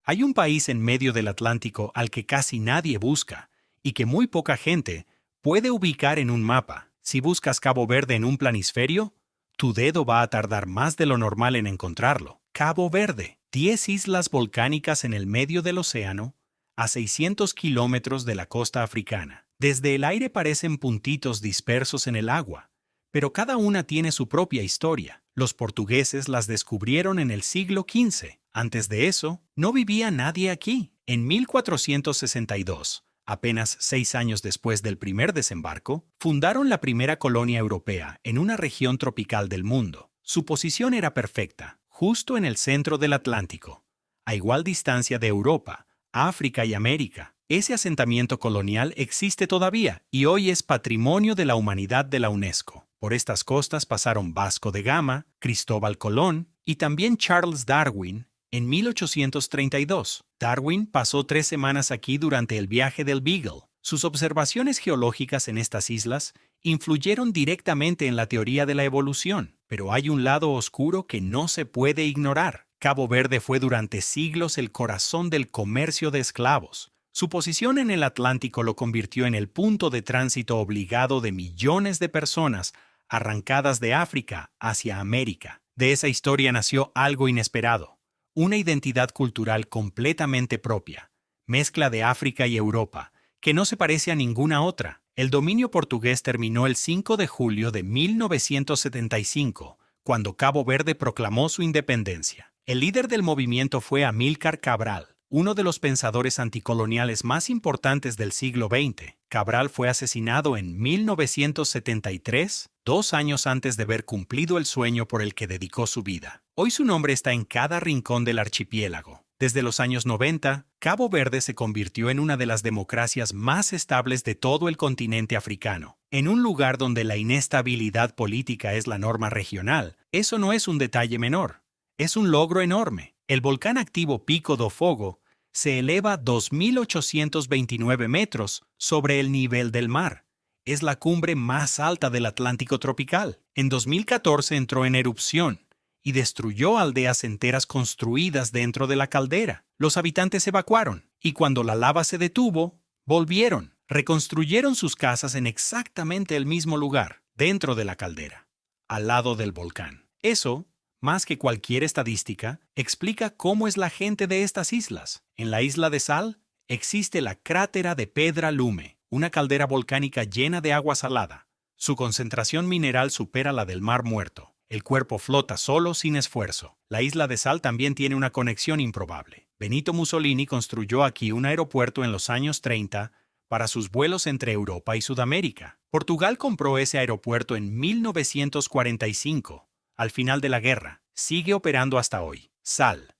Hay un país en medio del Atlántico al que casi nadie busca y que muy poca gente puede ubicar en un mapa. Si buscas Cabo Verde en un planisferio, tu dedo va a tardar más de lo normal en encontrarlo. Cabo Verde, 10 islas volcánicas en el medio del océano, a 600 kilómetros de la costa africana. Desde el aire parecen puntitos dispersos en el agua, pero cada una tiene su propia historia. Los portugueses las descubrieron en el siglo XV. Antes de eso, no vivía nadie aquí. En 1462, apenas 6 años después del primer desembarco, fundaron la primera colonia europea en una región tropical del mundo. Su posición era perfecta, justo en el centro del Atlántico, a igual distancia de Europa, África y América. Ese asentamiento colonial existe todavía y hoy es Patrimonio de la Humanidad de la UNESCO. Por estas costas pasaron Vasco de Gama, Cristóbal Colón y también Charles Darwin en 1832. Darwin pasó 3 semanas aquí durante el viaje del Beagle. Sus observaciones geológicas en estas islas influyeron directamente en la teoría de la evolución, pero hay un lado oscuro que no se puede ignorar. Cabo Verde fue durante siglos el corazón del comercio de esclavos. Su posición en el Atlántico lo convirtió en el punto de tránsito obligado de millones de personas arrancadas de África hacia América. De esa historia nació algo inesperado, una identidad cultural completamente propia, mezcla de África y Europa, que no se parece a ninguna otra. El dominio portugués terminó el 5 de julio de 1975, cuando Cabo Verde proclamó su independencia. El líder del movimiento fue Amílcar Cabral, uno de los pensadores anticoloniales más importantes del siglo XX. Cabral fue asesinado en 1973, 2 años antes de haber cumplido el sueño por el que dedicó su vida. Hoy su nombre está en cada rincón del archipiélago. Desde los años 90, Cabo Verde se convirtió en una de las democracias más estables de todo el continente africano. En un lugar donde la inestabilidad política es la norma regional, eso no es un detalle menor. Es un logro enorme. El volcán activo Pico do Fogo se eleva 2.829 metros sobre el nivel del mar. Es la cumbre más alta del Atlántico tropical. En 2014 entró en erupción y destruyó aldeas enteras construidas dentro de la caldera. Los habitantes evacuaron y cuando la lava se detuvo, volvieron. Reconstruyeron sus casas en exactamente el mismo lugar, dentro de la caldera, al lado del volcán. Eso, más que cualquier estadística, explica cómo es la gente de estas islas. En la isla de Sal existe la crátera de Pedra Lume, una caldera volcánica llena de agua salada. Su concentración mineral supera la del Mar Muerto. El cuerpo flota solo sin esfuerzo. La isla de Sal también tiene una conexión improbable. Benito Mussolini construyó aquí un aeropuerto en los años 30 para sus vuelos entre Europa y Sudamérica. Portugal compró ese aeropuerto en 1945. Al final de la guerra, sigue operando hasta hoy. Sal,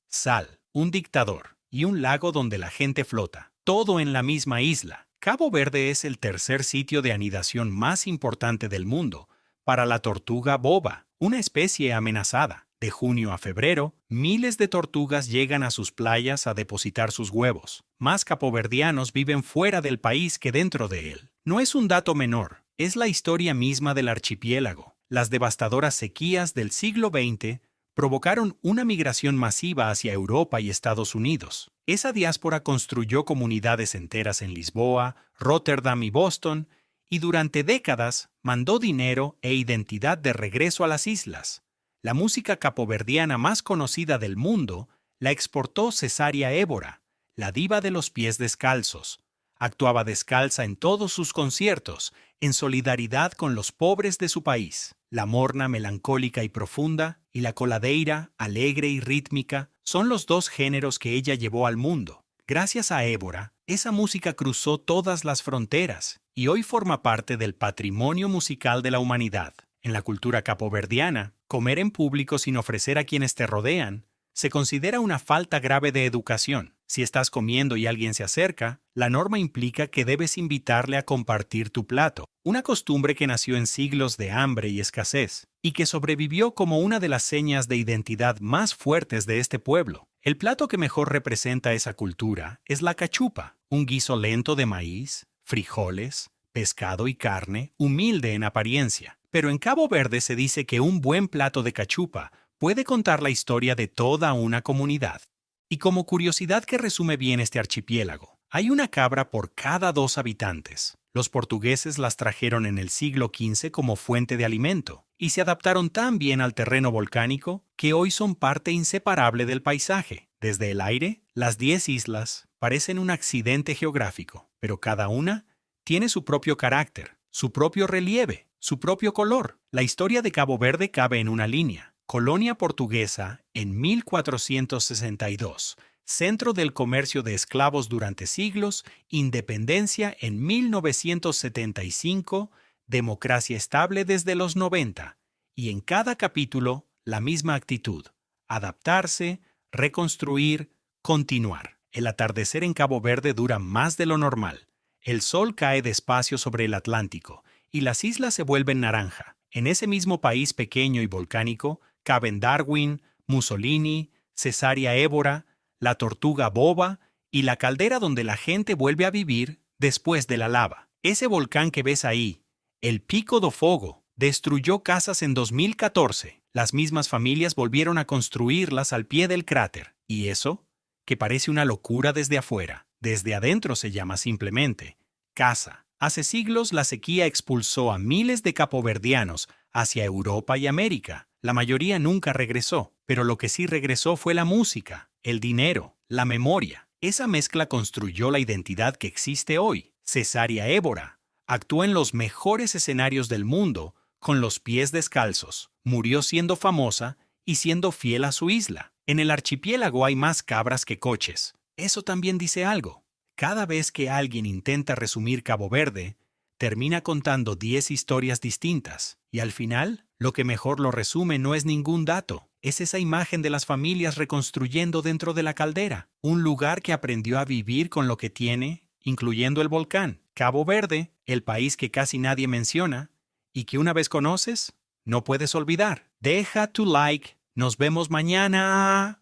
un dictador y un lago donde la gente flota, todo en la misma isla. Cabo Verde es el tercer sitio de anidación más importante del mundo para la tortuga boba, una especie amenazada. De junio a febrero, miles de tortugas llegan a sus playas a depositar sus huevos. Más capoverdianos viven fuera del país que dentro de él. No es un dato menor, es la historia misma del archipiélago. Las devastadoras sequías del siglo XX provocaron una migración masiva hacia Europa y Estados Unidos. Esa diáspora construyó comunidades enteras en Lisboa, Rotterdam y Boston, y durante décadas mandó dinero e identidad de regreso a las islas. La música capoverdiana más conocida del mundo la exportó Cesária Évora, la diva de los pies descalzos. Actuaba descalza en todos sus conciertos, en solidaridad con los pobres de su país. La morna melancólica y profunda y la coladeira alegre y rítmica son los dos géneros que ella llevó al mundo. Gracias a Évora, esa música cruzó todas las fronteras y hoy forma parte del patrimonio musical de la humanidad. En la cultura capoverdiana, comer en público sin ofrecer a quienes te rodean se considera una falta grave de educación. Si estás comiendo y alguien se acerca, la norma implica que debes invitarle a compartir tu plato, una costumbre que nació en siglos de hambre y escasez, y que sobrevivió como una de las señas de identidad más fuertes de este pueblo. El plato que mejor representa esa cultura es la cachupa, un guiso lento de maíz, frijoles, pescado y carne, humilde en apariencia. Pero en Cabo Verde se dice que un buen plato de cachupa puede contar la historia de toda una comunidad. Y como curiosidad que resume bien este archipiélago, hay una cabra por cada 2 habitantes. Los portugueses las trajeron en el siglo XV como fuente de alimento y se adaptaron tan bien al terreno volcánico que hoy son parte inseparable del paisaje. Desde el aire, las 10 islas parecen un accidente geográfico, pero cada una tiene su propio carácter, su propio relieve, su propio color. La historia de Cabo Verde cabe en una línea. Colonia portuguesa en 1462. Centro del comercio de esclavos durante siglos, independencia en 1975, democracia estable desde los 90, y en cada capítulo la misma actitud: adaptarse, reconstruir, continuar. El atardecer en Cabo Verde dura más de lo normal. El sol cae despacio sobre el Atlántico y las islas se vuelven naranja. En ese mismo país pequeño y volcánico caben Darwin, Mussolini, Cesárea Évora, la tortuga boba y la caldera donde la gente vuelve a vivir después de la lava. Ese volcán que ves ahí, el Pico do Fogo, destruyó casas en 2014. Las mismas familias volvieron a construirlas al pie del cráter. ¿Y eso? Que parece una locura desde afuera. Desde adentro se llama simplemente casa. Hace siglos la sequía expulsó a miles de capoverdianos hacia Europa y América. La mayoría nunca regresó, pero lo que sí regresó fue la música, el dinero, la memoria. Esa mezcla construyó la identidad que existe hoy. Cesárea Évora actuó en los mejores escenarios del mundo con los pies descalzos. Murió siendo famosa y siendo fiel a su isla. En el archipiélago hay más cabras que coches. Eso también dice algo. Cada vez que alguien intenta resumir Cabo Verde, termina contando 10 historias distintas. Y al final, lo que mejor lo resume no es ningún dato. Es esa imagen de las familias reconstruyendo dentro de la caldera. Un lugar que aprendió a vivir con lo que tiene, incluyendo el volcán. Cabo Verde, el país que casi nadie menciona, y que una vez conoces, no puedes olvidar. Deja tu like. Nos vemos mañana.